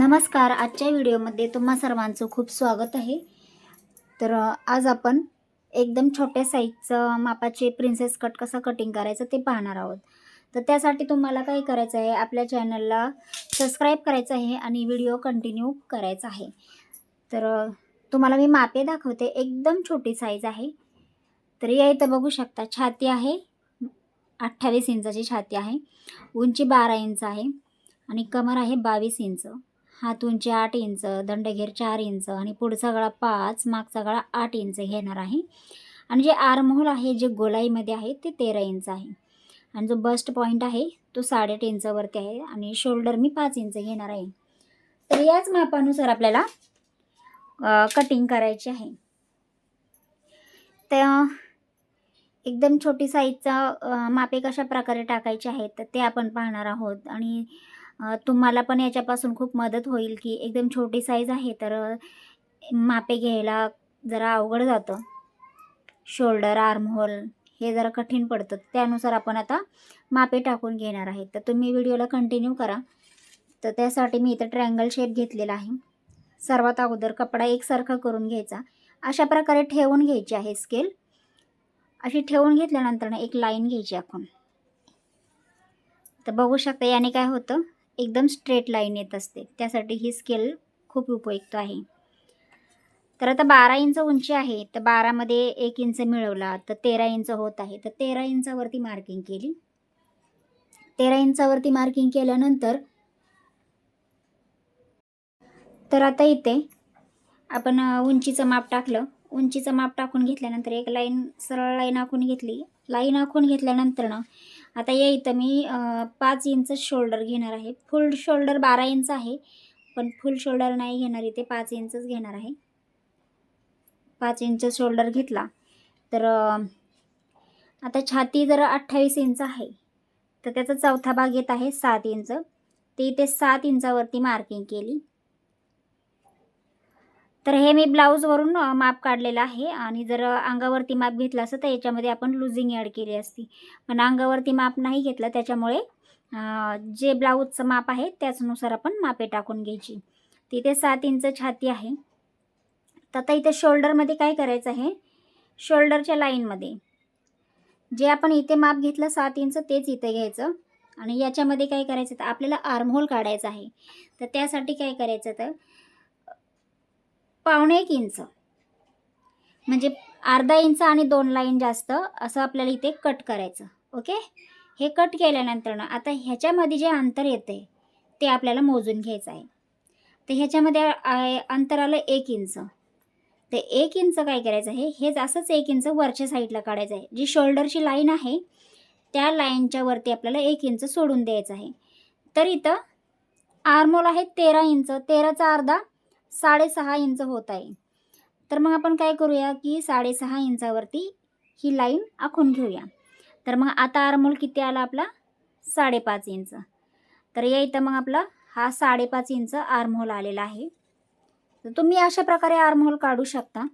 नमस्कार. आजच्या व्हिडिओमध्ये तुम्हा सर्वांचं खूप स्वागत आहे. तर आज आपण एकदम छोट्या साईजचं मापाचे प्रिन्सेस कट कसं कटिंग करायचं ते पाहणार आहोत. तर त्यासाठी तुम्हाला काय करायचं आहे, आपल्या चॅनलला सबस्क्राईब करायचं आहे आणि व्हिडिओ कंटिन्यू करायचा आहे. तर तुम्हाला मी मापे दाखवते. एकदम छोटी साईज आहे. तर या इथं बघू शकता, छाती आहे 28 इंचाची छाती आहे, उंची 12 इंच आहे आणि कमर आहे 22 इंच, हात उंची 8 इंच, दंडघेर 4 इंच आणि पुढचा गळा 5, मागचा गळा 8 इंच घेणार आहे. आणि जे आर्महोल आहे, जे गोलाईमध्ये आहे, ते 13 इंच आहे. आणि जो बस्ट पॉईंट आहे तो 8.5 इंचावरती आहे आणि शोल्डर मी 5 इंच घेणार आहे. तर याच मापानुसार आपल्याला कटिंग करायची आहे. तर एकदम छोटी साईजचा मापे कशा प्रकारे टाकायचे आहेत तर ते आपण पाहणार आहोत. आणि तुम्हाला पण याच्यापासून खूप मदत होईल की एकदम छोटी साईज आहे तर मापे घ्यायला जरा अवघड जातं. शोल्डर आर्महोल हे जरा कठीण पडतं. त्यानुसार आपण आता मापे टाकून घेणार आहे. तर तुम्ही व्हिडिओला कंटिन्यू करा. तर त्यासाठी मी इथं ट्रायंगल शेप घेतलेला आहे. सर्वात अगोदर कपडा एकसारखा करून घ्यायचा. अशा प्रकारे ठेवून घ्यायची आहे स्केल. अशी ठेवून घेतल्यानंतर एक लाईन घ्यायची आपण. तर बघू शकता याने काय होतं, एकदम स्ट्रेट लाईन येत असते. त्यासाठी ही स्केल खूप उपयुक्त आहे. तर आता 12 इंच उंची आहे, तर 12 मध्ये 1 इंच मिळवला तर 13 इंच होत आहे. तर 13 इंचावरती मार्किंग केली. 13 इंचावरती मार्किंग केल्यानंतर तर आता इथे आपण उंचीचं माप टाकलं. उंचीचं माप टाकून घेतल्यानंतर एक लाईन, सरळ लाईन आखून घेतली. लाईन आखून घेतल्यानंतर आता या इथं मी 5 इंच शोल्डर घेणार आहे. फुल शोल्डर 12 इंच आहे, पण फुल शोल्डर नाही घेणार इथे, 5 इंचच घेणार आहे. 5 इंच शोल्डर घेतला. तर आता छाती जर 28 इंच आहे तर त्याचा चौथा भाग येत आहे 7 इंच. ते इथे 7 इंचावरती मार्किंग केली. तर हे मी ब्लाऊजवरून माप काढलेलं आहे. आणि जर अंगावरती माप घेतलं असतं तर याच्यामध्ये आपण लुझिंग ॲड केली असती, पण अंगावरती माप नाही घेतलं. त्याच्यामुळे जे ब्लाऊजचं माप आहे त्याचनुसार आपण मापे टाकून घ्यायची. तिथे 7 इंच छाती आहे. तर आता इथे शोल्डरमध्ये काय करायचं आहे, शोल्डरच्या लाईनमध्ये जे आपण इथे माप घेतलं 7 इंच तेच इथे घ्यायचं. आणि याच्यामध्ये काय करायचं, तर आपल्याला आर्महोल काढायचा आहे. तर त्यासाठी काय करायचं, तर 1.25 इंच म्हणजे अर्धा इंच आणि 2 लाईन जास्त असं आपल्याला इथे कट करायचं. ओके. हे कट केल्यानंतर आता ह्याच्यामध्ये जे अंतर येते ते आपल्याला मोजून घ्यायचं आहे. तर ह्याच्यामध्ये अंतर आलं 1 इंच. तर 1 इंच काय करायचं आहे, हेच असंच 1 इंच वरच्या साईडला काढायचं आहे. जी शोल्डरची लाईन आहे त्या लाईनच्या वरती आपल्याला 1 इंच सोडून द्यायचं आहे. तर इथं आर्महोल आहे 13 इंच, 13चा अर्धा 6.5 इंच होत आहे. तर मग आपण काय करूया की 6.5 इंचावरती ही लाईन आखून घेऊया. तर मग आता आर्महोल किती आला आपला, 5.5 इंच. तर या इथं मग आपला हा 5.5 इंच आर्महोल आलेला आहे. तर तुम्ही अशा प्रकारे आर्महोल काढू शकता.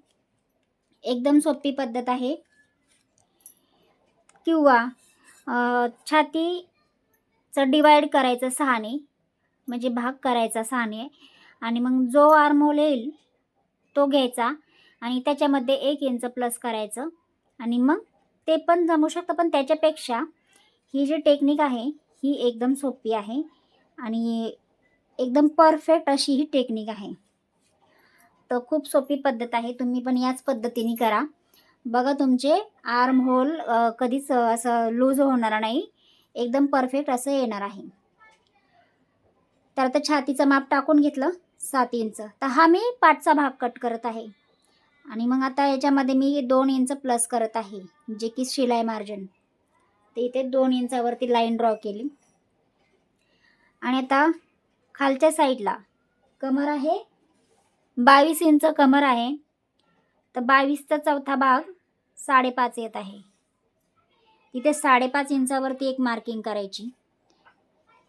एकदम सोपी पद्धत आहे. किंवा छातीचं डिवाइड करायचं 6ने, म्हणजे भाग करायचा 6ने. आणि मग जो आर्महोल येईल तो घ्यायचा आणि त्याच्यामध्ये 1 इंच प्लस करायचं. आणि मग ते पण जमू शकतं, पण त्याच्यापेक्षा ही जी टेक्निक आहे ही एकदम सोपी आहे आणि एकदम परफेक्ट अशी ही टेक्निक आहे. तर खूप सोपी पद्धत आहे. तुम्ही पण याच पद्धतीने करा. बघा तुमचे आर्महोल कधीच असं लूज होणार नाही, एकदम परफेक्ट असं येणार आहे. तर आता छातीचं माप टाकून घेतलं 7 इंच. तर हा मी पाठचा भाग कट करत आहे. आणि मग आता याच्यामध्ये मी 2 इंच प्लस करत आहे, जे की शिलाई मार्जिन. ते इथे 2 इंचावरती लाईन ड्रॉ केली. आणि आता खालच्या साईडला कमर आहे 22 इंच कमर आहे. तर 22चा चौथा भाग 5.5 येत आहे. तिथे 5.5 इंचावरती एक मार्किंग करायची.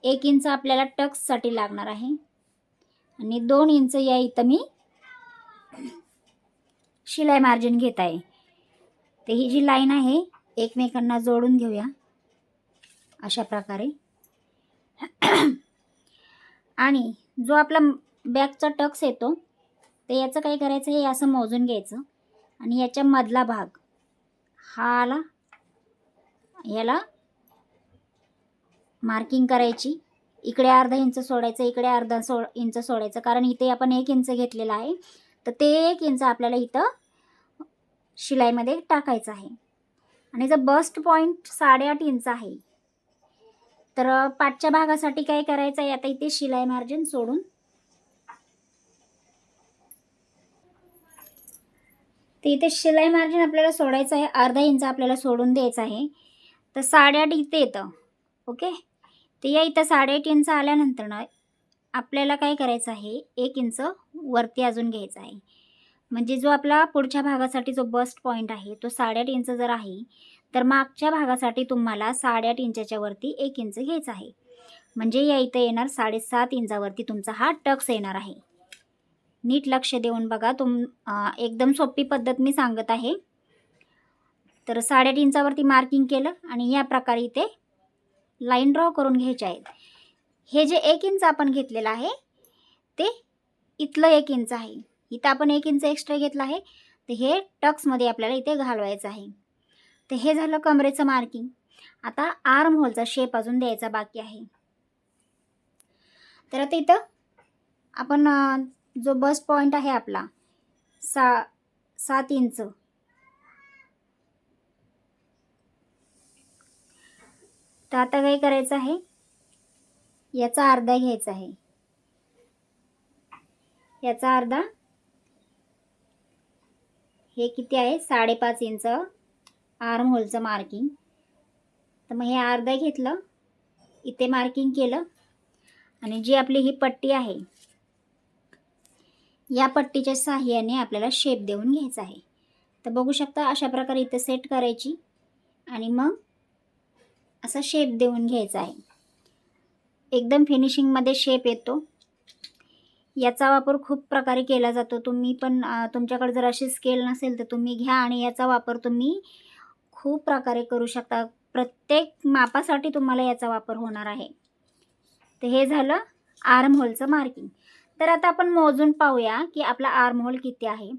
1 इंच आपल्याला टक्ससाठी लागणार आहे आणि 2 इंच या इथं मी शिलाई मार्जिन घेत आहे. तर ही जी लाईन आहे एकमेकांना जोडून घेऊया अशा प्रकारे. आणि जो आपला बॅकचा टक्स येतो, तर याचं काय करायचं, हे असं मोजून घ्यायचं आणि याच्या मधला भाग हा आला, याला मार्किंग करायची. इकडे अर्धा इंच सोडायचं, इकडे अर्धा इंच सोडायचं, कारण इथे आपण 1 इंच घेतलेला आहे, तर ते 1 इंच आपल्याला इथं शिलाईमध्ये टाकायचं आहे. आणि जर बस्ट पॉईंट 8.5 इंच आहे, तर पाठच्या भागासाठी काय करायचं आहे, आता इथे शिलाई मार्जिन सोडून तर इथे शिलाई मार्जिन आपल्याला सोडायचं आहे, अर्धा इंच आपल्याला सोडून द्यायचं आहे. तर 8.5 इथे येतं. ओके, तर या इथं 8.5 इंच आल्यानंतर ना आपल्याला काय करायचं आहे, 1 इंच वरती अजून घ्यायचा आहे. म्हणजे जो आपला पुढच्या भागासाठी जो बस्ट पॉईंट आहे तो 8.5 इंच जर आहे, तर मागच्या भागासाठी तुम्हाला 8.5 इंचाच्या वरती 1 इंच घ्यायचा आहे. म्हणजे या इथं येणार 7.5 इंचावरती तुमचा हा टक्स येणार आहे. नीट लक्ष देऊन बघा, एकदम सोपी पद्धत मी सांगत आहे. तर 8.5 इंचावरती मार्किंग केलं आणि या प्रकारे इथे लाईन ड्रॉ करून घ्यायचे आहेत. हे जे 1 इंच आपण घेतलेलं आहे ते इथलं 1 इंच आहे, इथं आपण 1 इंच एक्स्ट्रा घेतलं आहे, तर हे टक्समध्ये आपल्याला इथे घालवायचं आहे. तर हे झालं कमरेचं मार्किंग. आता आर्म होलचा शेप अजून द्यायचा बाकी आहे. तर आता इथं आपण जो बस्ट पॉईंट आहे आपला 7 इंच, तर आता काय करायचं आहे, याचा अर्धा घ्यायचा आहे, याचा अर्धा, हे किती आहे 5.5 इंच आर्म होलचं मार्किंग. तर मग हे अर्धा घेतलं, इथे मार्किंग केलं आणि जी आपली ही पट्टी आहे, या पट्टीच्या साहाय्याने आपल्याला शेप देऊन घ्यायचा आहे. तर बघू शकता अशा प्रकारे इथे सेट करायची आणि मग असा शेप देऊन घ्यायचा आहे. एकदम फिनिशिंगमध्ये शेप येतो. याचा वापर खूप प्रकारे केला जातो. तुम्ही पण तुमच्याकडे जर अशी स्केल नसेल तर तुम्ही घ्या आणि याचा वापर तुम्ही खूप प्रकारे करू शकता. प्रत्येक मापासाठी तुम्हाला याचा वापर होणार आहे. तर हे झालं आर्म होलचं मार्किंग. तर आता आपण मोजून पाहूया की आपला आर्म होल किती आहे.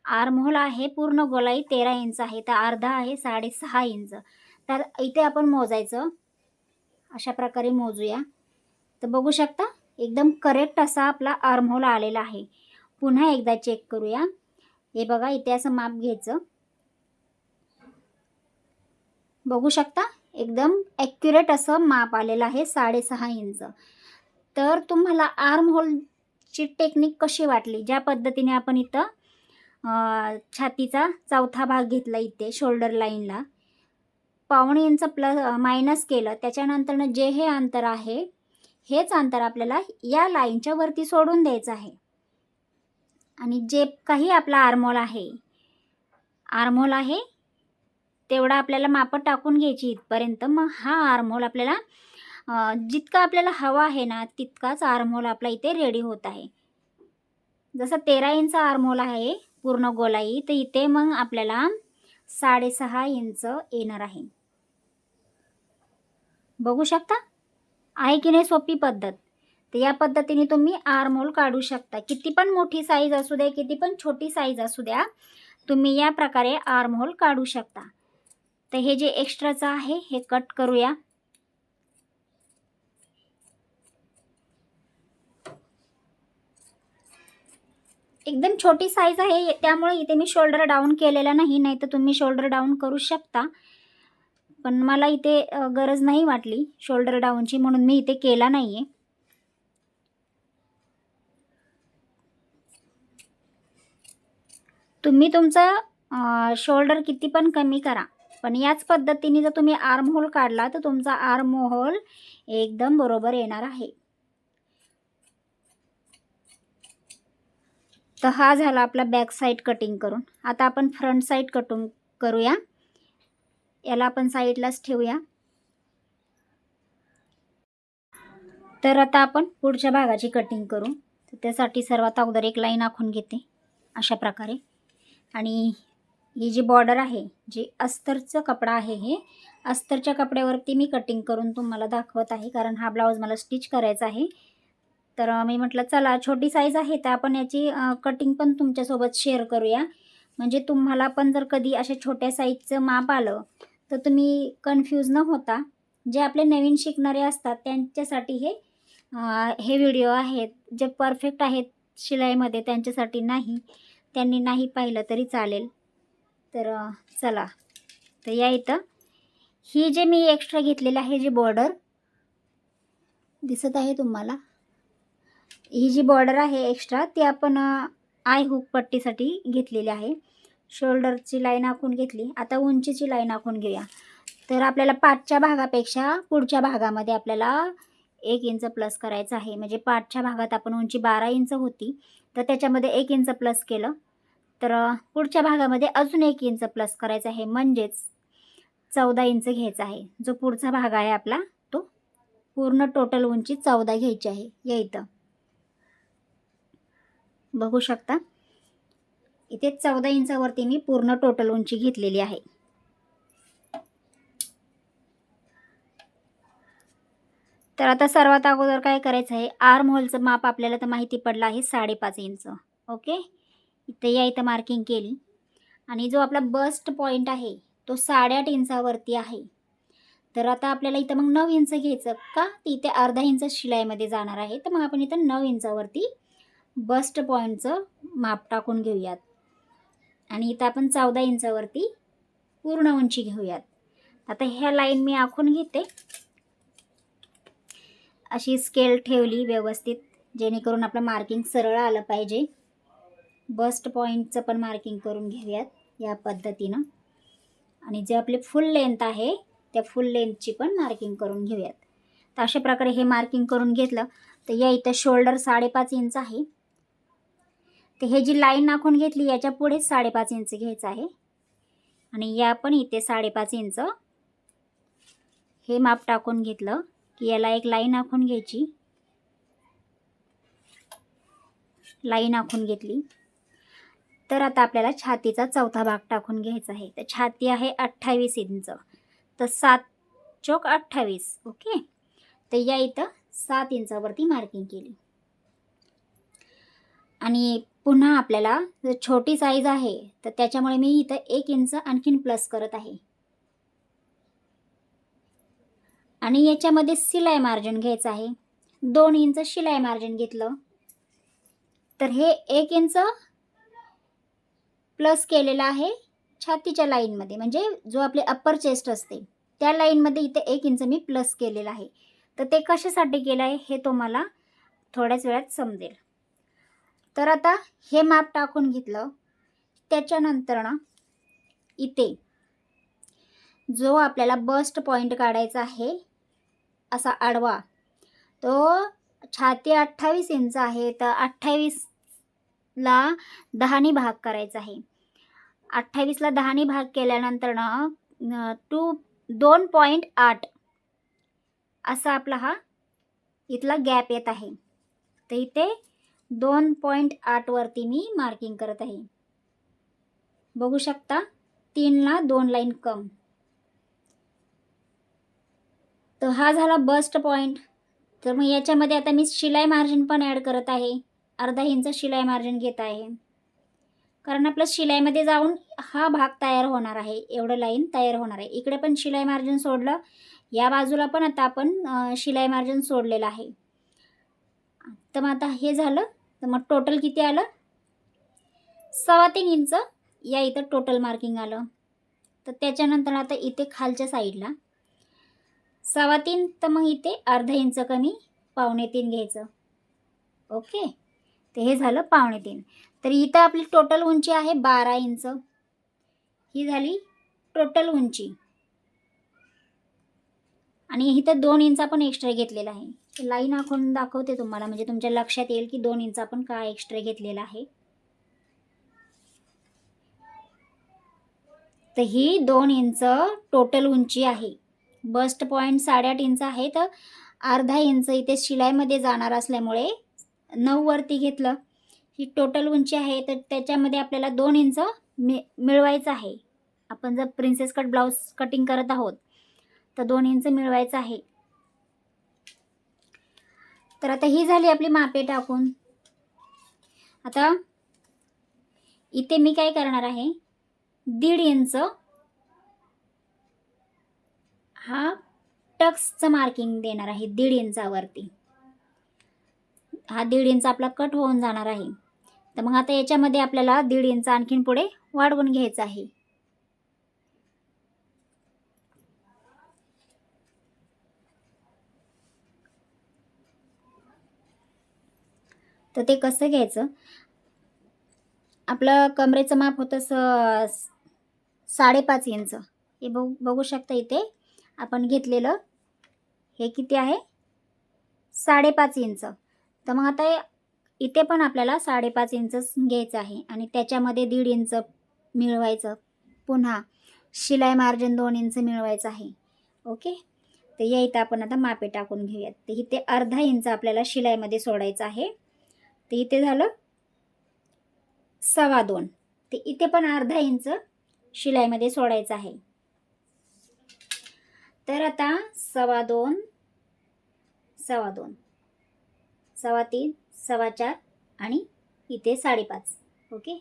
आर्म होल आहे पूर्ण गोलाई 13 इंच आहे, तर अर्धा आहे 6.5 इंच. तर इथे आपण मोजायचं, अशा प्रकारे मोजूया. तर बघू शकता एकदम करेक्ट असा आपला आर्म होल आलेला आहे. पुन्हा एकदा चेक करूया. हे बघा इथे असं माप घ्यायचं, बघू शकता एकदम ॲक्युरेट असं माप आलेलं आहे 6.5 इंच. तर तुम्हाला आर्म होलची टेक्निक कशी वाटली, ज्या पद्धतीने आपण इथं छातीचा चौथा भाग घेतला, इथे शोल्डर लाईनला 1.5 इंच मायनस केलं, त्याच्यानंतरनं जे हे अंतर आहे हेच अंतर आपल्याला या लाईनच्या वरती सोडून द्यायचं आहे. आणि जे काही आपला आर्महोल आहे तेवढा आपल्याला मापं टाकून घ्यायची इथपर्यंत. मग हा आर्महोल आपल्याला जितका आपल्याला हवा आहे ना तितकाच आर्महोल आपला इथे रेडी होत आहे. जसं 13 इंच आर्महोल आहे पूर्ण गोलाई, तर इथे मग आपल्याला 6.5 इंच येणार आहे. बघू शकता आहे की नाही सोपी पद्धत. तर या पद्धतीने तुम्ही आर्महोल काढू शकता. किती पण मोठी साईज असू द्या, किती पण छोटी साईज असू द्या, तुम्ही या प्रकारे आर्महोल काढू शकता. तर हे जे एक्स्ट्राचं आहे हे कट करूया. एकदम छोटी साईज आहे त्यामुळे इथे मी शोल्डर डाऊन केलेला नाही तर तुम्ही शोल्डर डाऊन करू शकता. पण मला इथे गरज नाही वाटली शोल्डर डाऊनची, म्हणून मी इथे केला नाहीये. तुम्ही तुमचा शोल्डर किती पण कमी करा, पण याच पद्धतीने जर तुम्ही आर्म होल काढला तर तुमचा आर्म होल एकदम बरोबर येणार आहे. तर हा झाला आपला बॅक साईड कटिंग करून. आता आपण फ्रंट साईड कटिंग करूया. याला आपण साईडलाच ठेवूया. तर आता आपण पुढच्या भागाची कटिंग करू. तर त्यासाठी सर्वात अगोदर एक लाईन आखून घेते अशा प्रकारे. आणि ही जी बॉर्डर आहे, जी अस्तरचं कपडा आहे, हे अस्तरच्या कपड्यावरती मी कटिंग करून तुम्हाला दाखवत आहे, कारण हा ब्लाऊज मला स्टिच करायचा आहे. तर मी म्हटलं चला छोटी साईज आहे तर आपण याची कटिंग पण तुमच्यासोबत शेअर करूया. म्हणजे तुम्हाला पण जर कधी अशा छोट्या साईजचं माप आलं तर तुम्ही कन्फ्यूज न होता, जे आपले नवीन शिकणारे असतात त्यांच्यासाठी हे व्हिडिओ आहेत. जे परफेक्ट आहेत शिलाईमध्ये त्यांच्यासाठी नाही, त्यांनी नाही पाहिलं तरी चालेल. तर चला, तर या इथं ही जे मी एक्स्ट्रा घेतलेलं आहे, जी बॉर्डर दिसत आहे तुम्हाला, ही जी बॉर्डर आहे एक्स्ट्रा ती आपण आय हुक पट्टीसाठी घेतलेली आहे. शोल्डरची लाईन आखून घेतली. आता उंचीची लाईन आखून घेऊया. तर आपल्याला पाठच्या भागापेक्षा पुढच्या भागामध्ये आपल्याला 1 इंच प्लस करायचं आहे. म्हणजे पाठच्या भागात आपण उंची 12 इंच होती तर त्याच्यामध्ये 1 इंच प्लस केलं, तर पुढच्या भागामध्ये अजून 1 इंच प्लस करायचं आहे. म्हणजेच 14 इंच घ्यायचा आहे. जो पुढचा भाग आहे आपला तो पूर्ण टोटल उंची 14 घ्यायची आहे. या इथं बघू शकता, इथे 14 इंचावरती मी पूर्ण टोटल उंची घेतलेली आहे. तर आता सर्वात अगोदर काय करायचं आहे, आर्म होलचं माप आपल्याला तर माहिती पडलं आहे 5.5 इंच. ओके, इथे या इथं मार्किंग केली. आणि जो आपला बस्ट पॉईंट आहे तो 8.5 इंचावरती आहे. तर आता आपल्याला इथं मग 9 इंच घ्यायचं का, इथे अर्धा इंच शिलाईमध्ये जाणार आहे. तर मग आपण इथं 9 इंचावरती बस्ट पॉईंटचं माप टाकून घेऊयात. आणि इथं आपण 14 इंचावरती पूर्ण उंची घेऊयात. आता ह्या लाईन मी आखून घेते. अशी स्केल ठेवली व्यवस्थित, जेणेकरून आपलं मार्किंग सरळ आलं पाहिजे. बस्ट पॉईंटचं पण मार्किंग करून घेऊयात या पद्धतीनं. आणि जे आपले फुल लेंथ आहे त्या फुल लेंथची पण मार्किंग करून घेऊयात. तर अशा प्रकारे हे मार्किंग करून घेतलं. तर या इथं शोल्डर 5.5 इंच आहे. तर हे जी लाईन आखून घेतली याच्या पुढे 5.5 इंच घ्यायचं आहे. आणि या पण इथे 5.5 इंच हे माप टाकून घेतलं की याला एक लाईन आखून घ्यायची. लाईन आखून घेतली. तर आता आपल्याला छातीचा चौथा भाग टाकून घ्यायचा आहे. तर छाती आहे 28 इंच, तर 7 चौक 28. ओके, तर या इथं 7 इंचावरती मार्किंग केली. आणि पुन्हा आपल्याला जर छोटी साईज आहे तर त्याच्यामुळे मी इथं 1 इंच आणखीन प्लस करत आहे. आणि याच्यामध्ये शिलाई मार्जिन घ्यायचं आहे. 2 इंच शिलाई मार्जिन घेतलं. तर हे 1 इंच प्लस केलेलं आहे छातीच्या लाईनमध्ये, म्हणजे जो आपले अप्पर चेस्ट असते त्या लाईनमध्ये इथे 1 इंच मी प्लस केलेलं आहे. तर ते कशासाठी केलं आहे हे तुम्हाला थोड्याच वेळात समजेल. तर आता हे माप टाकून घेतलं. त्याच्यानंतर ना इथे जो आपल्याला बस्ट पॉईंट काढायचा आहे असा आडवा, तो छाती 28 इंच आहे. तर 28ला 10नी भाग करायचा आहे. 28ला 10नी भाग केल्यानंतर ना 2.8 असा आपला हा इथला गॅप येत आहे. तर इथे 2.8 वरती मी मार्किंग करत आहे. बघू शकता 3ला 2 लाईन कम. तर हा झाला बस्ट पॉईंट. तर मग याच्यामध्ये आता मी शिलाई मार्जिन पण ॲड करत आहे. अर्धा इंच शिलाई मार्जिन घेत आहे, कारण आपलं शिलाईमध्ये जाऊन हा भाग तयार होणार आहे. एवढं लाईन तयार होणार आहे. इकडे पण शिलाई मार्जिन सोडलं, या बाजूला पण आता आपण शिलाई मार्जिन सोडलेलं आहे. तर मग आता हे झालं. तर मग टोटल किती आलं, 3.25 इंच या इथं टोटल मार्किंग आलं. तर त्याच्यानंतर आता इथे खालच्या साईडला 3.25, तर मग इथे अर्धा इंच कमी 2.25 घ्यायचं. ओके, तर हे झालं 2.25. तर इथं आपली टोटल उंची आहे 12 इंच. ही झाली टोटल उंची. आणि इथं 2 इंच आपण एक्स्ट्रा घेतलेला आहे. लाईन आखून दाखवते तुम्हाला, म्हणजे तुमच्या लक्षात येईल की 2 इंच आपण का एक्स्ट्रा घेतलेला आहे. तर ही 2 इंच टोटल उंची आहे. बस्ट पॉईंट 8.5 इंच आहे, तर अर्धा इंच इथे शिलाईमध्ये जाणार असल्यामुळे 9 वरती घेतलं. ही टोटल उंची आहे. तर त्याच्यामध्ये आपल्याला 2 इंच मिळवायचं आहे. आपण जर प्रिन्सेस कट ब्लाऊज कटिंग करत आहोत तर 2 इंच मिळवायचं आहे. तर आता ही झाली आपली मापे टाकून. आता इथे मी काय करणार आहे, 1.5 इंच हा टक्सचं मार्किंग देणार आहे. 1.5 इंचावरती हा 1.5 इंच आपला कट होऊन जाणार आहे. तर मग आता याच्यामध्ये आपल्याला 1.5 इंच आणखीन पुढे वाढवून घ्यायचं आहे. तर ते कसं घ्यायचं, आपलं कमरेचं माप होतं 5.5 इंच. हे बघू शकता इथे आपण घेतलेलं हे किती आहे, 5.5 इंच. तर मग आता इथे पण आपल्याला 5.5 इंचच घ्यायचं आहे आणि त्याच्यामध्ये 1.5 इंच मिळवायचं. पुन्हा शिलाई मार्जिन 2 इंच मिळवायचं आहे. ओके. तर या इथं आपण आता मापे टाकून घेऊयात. तर इथे अर्धा इंच आपल्याला शिलाईमध्ये सोडायचं आहे. तर इथे झालं 2.25. ते इथे पण अर्धा इंच शिलाईमध्ये सोडायचं आहे. तर आता 2.25, 2.25, 3.25, 4.25 आणि इथे 5.5. ओके.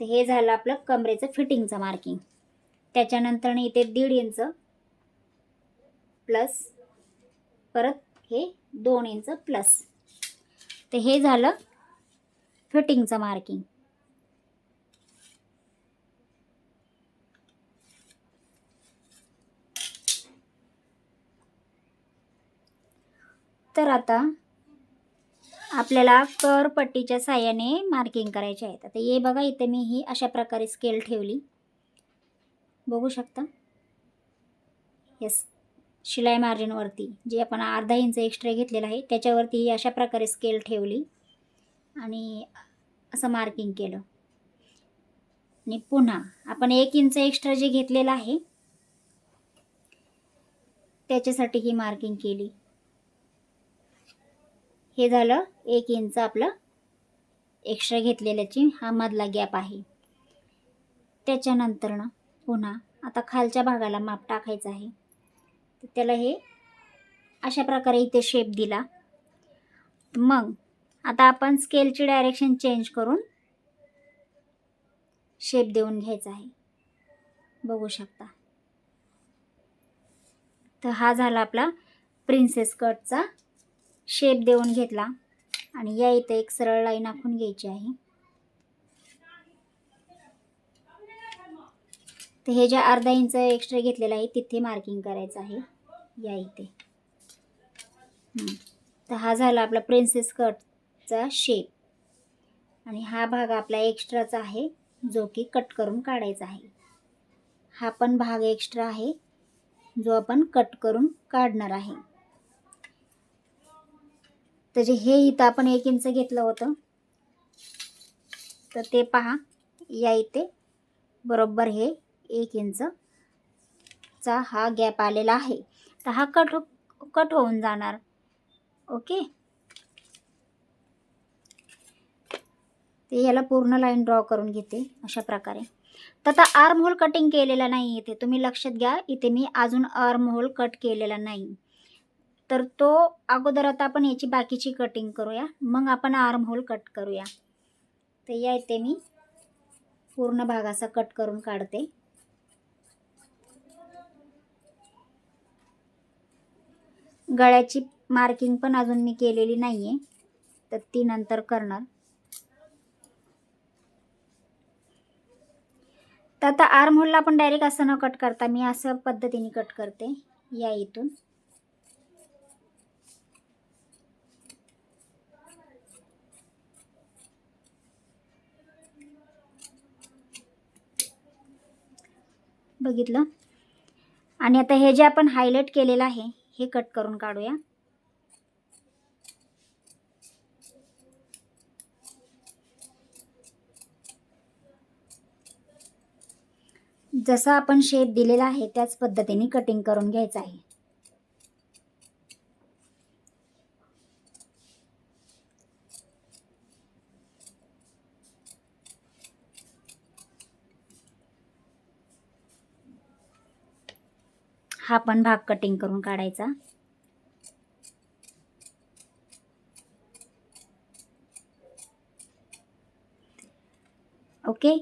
तर हे झालं आपलं कमरेचं फिटिंगचं मार्किंग. त्याच्यानंतर इथे 1.5 इंच प्लस परत हे 2 इंच प्लस. तर हे झालं फिटिंगचं मार्किंग. तर आता आपल्याला करपट्टीच्या साह्याने मार्किंग करायचे आहेत. आता हे बघा इथे मी ही अशा प्रकारे स्केल ठेवली, बघू शकता. येस, शिलाई मार्जिनवरती जे आपण अर्धा इंच एक्स्ट्रा घेतलेला आहे त्याच्यावरती ही अशा प्रकारे स्केल ठेवली आणि असं मार्किंग केलं. आणि पुन्हा आपण 1 इंच एक्स्ट्रा जे घेतलेलं आहे त्याच्यासाठी ही मार्किंग केली. हे झालं 1 इंच आपलं एक्स्ट्रा घेतलेल्याची हा मधला गॅप आहे. त्याच्यानंतर पुन्हा आता खालच्या भागाला माप टाकायचं आहे. तर त्याला हे अशा प्रकारे इथे शेप दिला. मग आता आपण स्केलची डायरेक्शन चेंज करून शेप देऊन घ्यायचा आहे, बघू शकता. तर हा झाला आपला प्रिन्सेस कटचा शेप देऊन घेतला आणि या इथे एक सरळ लाईन आखून घ्यायची आहे. तर हे जे अर्धा इंच एक्स्ट्रा घेतलेलं आहे तिथे मार्किंग करायचं आहे या इथे. तर हा झाला आपला प्रिन्सेस कटचा शेप आणि हा भाग आपला एक्स्ट्राचा आहे जो की कट करून काढायचा आहे. हा पण भाग एक्स्ट्रा आहे जो आपण कट करून काढणार आहे. तर जे हे इथं आपण 1 इंच घेतलं होतं तर ते पहा या इथे बरोबर हे 1 इंचचा हा गॅप आलेला आहे. तर हा कट होऊन जाणार. ओके. ते याला पूर्ण लाईन ड्रॉ करून घेते अशा प्रकारे. तर आता आर्म होल कटिंग केलेला नाही इथे, तुम्ही लक्षात घ्या. इथे मी अजून आर्म होल कट केलेला नाही. तर तो अगोदर आता आपण याची बाकीची कटिंग करूया, मग आपण आर्म होल कट करूया. तर या इथे मी पूर्ण भाग असा कट करून काढते. गळ्याची मार्किंग पण अजून मी केलेली नाही आहे, तर ती नंतर करणार. तर आता आर्म होलला आपण डायरेक्ट असं न कट करता मी असं पद्धतीने कट करते. या इथून बघितलं. आणि आता हे जे आपण हायलाइट केलेलं आहे हे कट करून काढूया. जसा आपण शेप दिलेला आहे त्याच पद्धतीने कटिंग करून घ्यायचं आहे. हा पण भाग कटिंग करून काढायचा. ओके.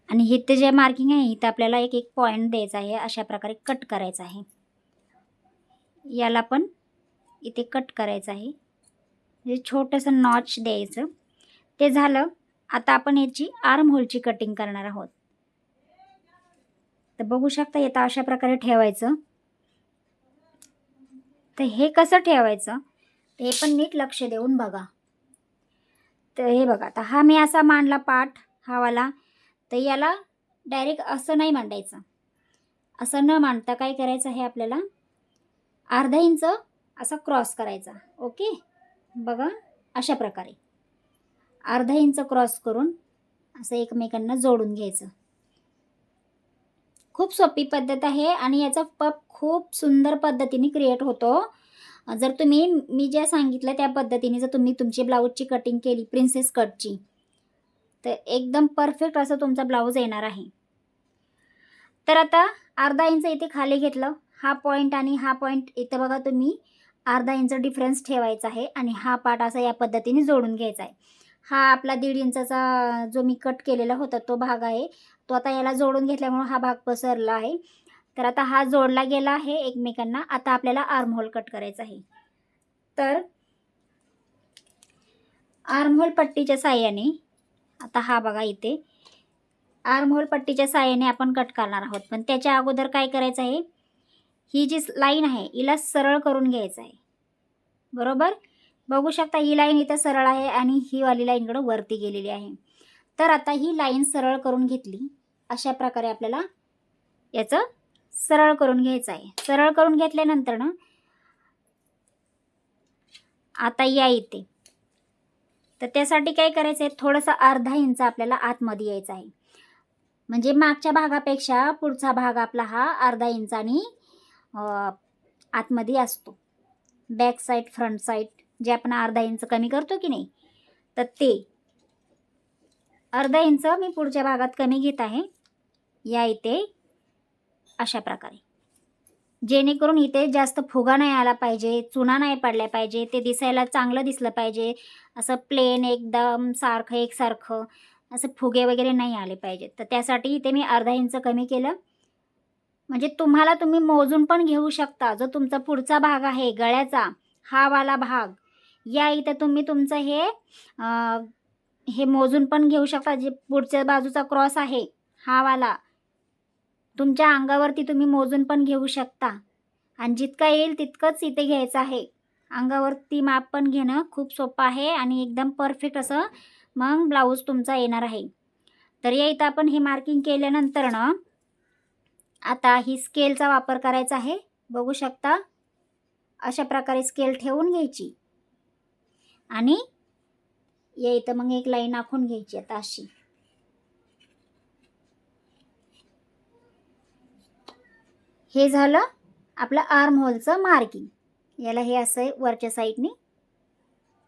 आणि इथे जे मार्किंग आहे इथं आपल्याला एक एक पॉईंट द्यायचा आहे, अशा प्रकारे कट करायचं आहे. याला पण इथे कट करायचं आहे, म्हणजे छोटंसं नॉच द्यायचं. ते झालं. आता आपण याची आर्म होलची कटिंग करणार आहोत. तर बघू शकता इथं अशा प्रकारे ठेवायचं. तर हे कसं ठेवायचं हे पण नीट लक्ष देऊन बघा. तर हे बघा, आता हा मी असा मांडला पाठ हा वाला, तर याला डायरेक्ट असं नाही मांडायचं. असं न मांडता काय करायचं आहे आपल्याला, अर्धा इंच असा क्रॉस करायचा. ओके, बघा अशा प्रकारे अर्धा इंच क्रॉस करून असं एकमेकांना जोडून घ्यायचं. खूप सोपी पद्धत आहे आणि याचा पप खूप सुंदर पद्धतीने क्रिएट होतो. जर तुम्ही मी जे सांगितलं त्या पद्धतीने जर तुम्ही तुमची ब्लाऊजची कटिंग केली प्रिन्सेस कटची, तर एकदम परफेक्ट असं तुमचा ब्लाऊज येणार आहे. तर आता अर्धा इंच इथे खाली घेतलं, हा पॉईंट आणि हा पॉईंट इथे बघा तुम्ही अर्धा इंच डिफरन्स ठेवायचा आहे आणि हा पार्ट असा या पद्धतीने जोडून घ्यायचा आहे. हा आपला 1.5 इंचाचा जो मी कट केलेला होता तो भाग आहे, तो आता याला जोडून घेतल्यामुळे हा भाग पसरला आहे. तर आता हा जोडला गेला आहे एकमेकांना. आता आपल्याला आर्म होल कट करायचा आहे. तर आर्म होल पट्टीच्या साहाय्याने आता हा बघा इथे आर्म होल पट्टीच्या साहाय्याने आपण कट करणार आहोत. पण त्याच्या अगोदर काय करायचं आहे, ही जी लाईन आहे हिला सरळ करून घ्यायचं आहे. बरोबर, बघू शकता ही लाईन इथं सरळ आहे आणि ही वाली लाईन इकडं वरती गेलेली आहे. तर आता ही लाईन सरळ करून घेतली. अशा प्रकारे आपल्याला याचं सरळ करून घ्यायचं आहे. सरळ करून घेतल्यानंतर ना आता या इथे, तर त्यासाठी काय करायचं आहे, थोडंसं अर्धा इंच आपल्याला आतमध्ये यायचं आहे. म्हणजे मागच्या भागापेक्षा पुढचा भाग आपला हा अर्धा इंचानी आतमध्ये असतो. बॅक साईड फ्रंट साईड जे आपण अर्धा इंच कमी करतो की नाही, तर ते अर्धा इंच मी पुढच्या भागात कमी घेत आहे. या इथे अशा प्रकारे, जेणेकरून इथे जास्त फुगा नाही आला पाहिजे, चुना नाही पडल्या पाहिजे, ते दिसायला चांगलं दिसलं पाहिजे. असं प्लेन एकदम सारखं एकसारखं असं फुगे वगैरे नाही आले पाहिजेत. तर त्यासाठी इथे मी अर्धा इंच कमी केलं. म्हणजे तुम्ही मोजून पण घेऊ शकता. जो तुमचा पुढचा भाग आहे गळ्याचा, हा वाला भाग, या इथं तुम्ही तुमचं हे मोजून पण घेऊ शकता. जे पुढच्या बाजूचा क्रॉस आहे हा वाला, तुमच्या अंगावरती तुम्ही मोजून पण घेऊ शकता आणि जितका येईल तितकंच इथे घ्यायचं आहे. अंगावरती माप पण घेणं खूप सोपं आहे आणि एकदम परफेक्ट असं मग ब्लाऊज तुमचा येणार आहे. तर या इथं आपण हे मार्किंग केल्यानंतर ना आता ही स्केलचा वापर करायचा आहे. बघू शकता अशा प्रकारे स्केल ठेवून घ्यायची आणि या इथं मग एक लाईन आखून घ्यायची. आता अशी हे झालं आपलं आर्म होलचं मार्किंग. याला हे असं वरच्या साईडने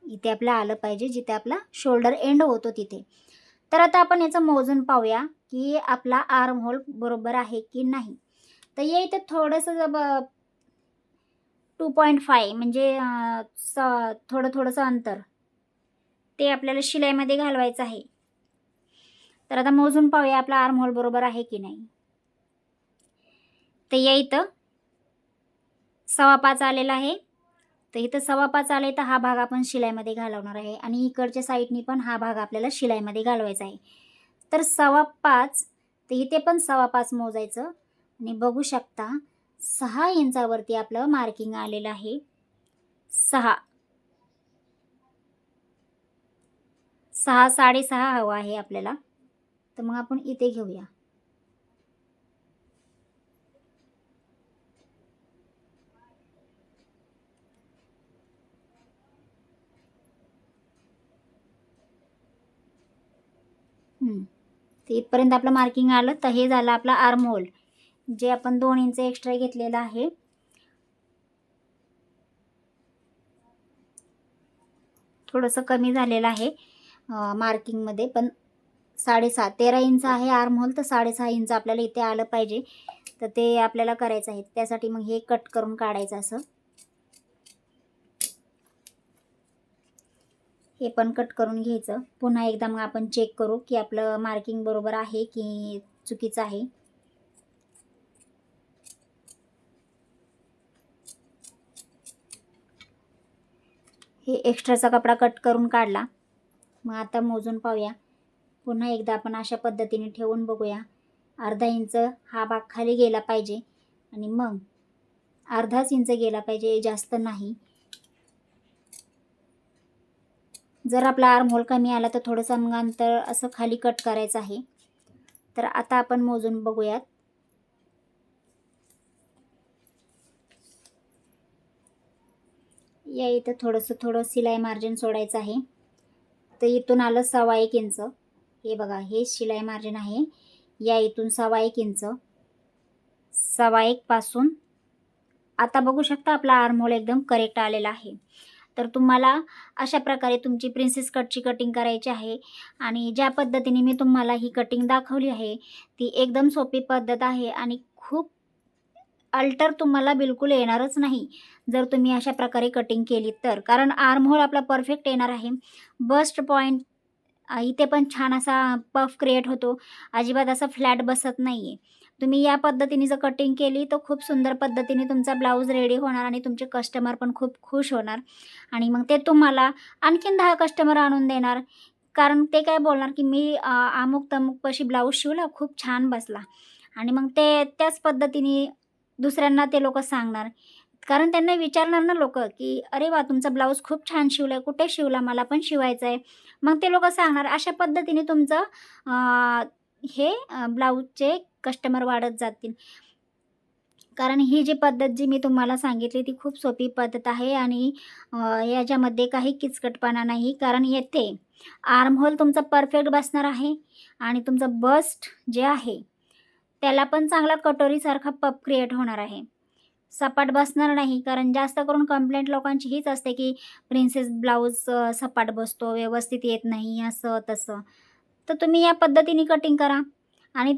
इथे आपलं आलं पाहिजे, जिथे आपला शोल्डर एंड होतो तिथे. तर आता आपण याचं मोजून पाहूया की आपला आर्म होल बरोबर आहे की नाही. तर या इथे थोडंसं 2.5 म्हणजे थोडंसं अंतर ते आपल्याला शिलाईमध्ये घालवायचं आहे. तर आता मोजून पाहूया आपला आर्म होल बरोबर आहे की नाही. तर या इथं 5.25 आलेला आहे. तर इथं 5.25 आले, तर हा भाग आपण शिलाईमध्ये घालवणार आहे आणि इकडच्या साईडनी पण हा भाग आपल्याला शिलाईमध्ये घालवायचा आहे. तर 5.25, तर इथे पण 5.25 मोजायचं आणि बघू शकता 6 इंचावरती आपलं मार्किंग आलेलं आहे. 6 6.5 हवं आहे आपल्याला. तर मग आपण इथे घेऊया. तर इथपर्यंत आपलं मार्किंग आलं. तर हे झालं आपलं आर्म होल, जे आपण 2 इंच एक्स्ट्रा घेतलेलं आहे. थोडंसं कमी झालेलं आहे मार्किंगमध्ये, पण 6.5 13 इंच आहे आर्म होल, तर 6.5 इंच आपल्याला इथे आलं पाहिजे. तर ते आपल्याला करायचं आहे. त्यासाठी मग हे कट करून काढायचं. असं हे पण कट करून घ्यायचं. पुन्हा एकदा मग आपण चेक करू की आपलं मार्किंग बरोबर आहे की चुकीचं आहे. हे एक्स्ट्राचा कपडा कट करून काढला. मग आता मोजून पाहूया. पुन्हा एकदा आपण अशा पद्धतीने ठेवून बघूया. अर्धा इंच हा भाग खाली गेला पाहिजे आणि मग अर्धाच इंच गेला पाहिजे, जास्त नाही. जर आपला आर्म होल कमी आला तर थोडंसं मग अंतर असं खाली कट करायचं आहे. तर आता आपण मोजून बघूयात. या इथं थोडं शिलाई मार्जिन सोडायचं आहे. तर इथून आलं 1.25 इंच. हे बघा, हे शिलाई मार्जिन आहे. या इथून 1.25 इंच, 1.25 पासून आता बघू शकता आपला आर्म होल एकदम करेक्ट आलेला आहे. तर तुम्हाला अशा प्रकारे तुमची प्रिन्सेस कटची कटिंग करायची आहे. आणि ज्या पद्धतीने मी तुम्हाला ही कटिंग दाखवली आहे ती एकदम सोपी पद्धत आहे आणि खूप अल्टर तुम्हाला बिलकुल येणारच नाही जर तुम्ही अशा प्रकारे कटिंग केली तर. कारण आर्म होल आपला परफेक्ट येणार आहे. बस्ट पॉईंट इथे पण छान असा पफ क्रिएट होतो. अजिबात असा फ्लॅट बसत नाही आहे. तुम्ही या पद्धतीने जर कटिंग केली तर खूप सुंदर पद्धतीने तुमचा ब्लाऊज रेडी होणार आणि तुमचे कस्टमर पण खूप खुश होणार. आणि मग ते तुम्हाला आणखीन 10 कस्टमर आणून देणार. कारण ते काय बोलणार की मी अमुक तमुक पाशी ब्लाऊज शिवला, खूप छान बसला. आणि मग ते त्याच पद्धतीने दुसऱ्यांना ते लोकं सांगणार. कारण त्यांना विचारणार ना लोकं, की "अरे वाह! तुमचा ब्लाऊज खूप छान शिवलाय. कुठे शिवला? मला पण शिवायचा आहे." मग ते लोकं सांगणार. अशा पद्धतीने तुमचं ब्लाऊजचे कस्टमर वाढत जातील. कारण ही जी पद्धत जी मी तुम्हाला सांगितली ती खूप सोपी पद्धत आहे आणि याच्यामध्ये काही किचकटपणा नाही. कारण येथे आर्म होल तुमचा परफेक्ट बसणार आहे आणि तुमचं बस्ट जे आहे त्याला पण चांगला कटोरीसारखा पफ क्रिएट होणार आहे. सपाट बसणार नाही. कारण जास्त करून कंप्लेंट लोकांची हीच असते की प्रिन्सेस ब्लाऊज सपाट बसतो, व्यवस्थित येत नाही, असं तसं. तर तुम्ही या पद्धतीने कटिंग करा आणि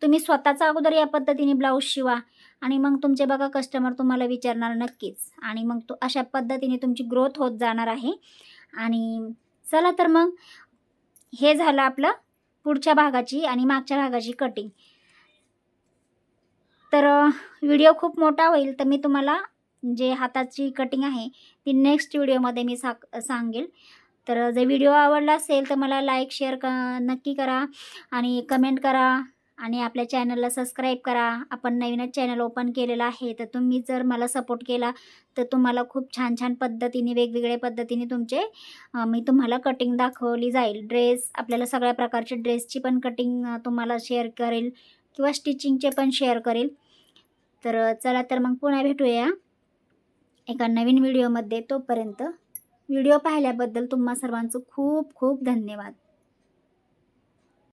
तुम्ही स्वतःचा अगोदर या पद्धतीने ब्लाऊज शिवा आणि मग तुमचे बघा कस्टमर तुम्हाला विचारणार नक्कीच. आणि मग अशा पद्धतीने तुमची ग्रोथ होत जाणार आहे. आणि चला तर मग हे झालं आपलं पुढच्या भागाची आणि मागच्या भागाची कटिंग. तर व्हिडिओ खूप मोठा होईल, तर मी तुम्हाला जे हाताची कटिंग आहे ती नेक्स्ट व्हिडिओमध्ये मी सांगेल. तर जर व्हिडिओ आवडला असेल तर मला लाईक शेअर नक्की करा आणि कमेंट करा आणि आपल्या चॅनलला सबस्क्राईब करा. आपण नवीनच चॅनल ओपन केलेलं आहे, तर तुम्ही जर मला सपोर्ट केला तर तुम्हाला खूप छान छान पद्धतीने वेगवेगळ्या पद्धतीने मी तुम्हाला कटिंग दाखवली जाईल. ड्रेस, आपल्याला सगळ्या प्रकारचे ड्रेसची पण कटिंग तुम्हाला शेअर करेल किंवा स्टिचिंगचे पण शेअर करेल. तर चला तर मग पुन्हा भेटूया एका नवीन व्हिडिओमध्ये. तोपर्यंत व्हिडिओ पाहिल्याबद्दल तुम्हा सर्वांचं खूप खूप धन्यवाद.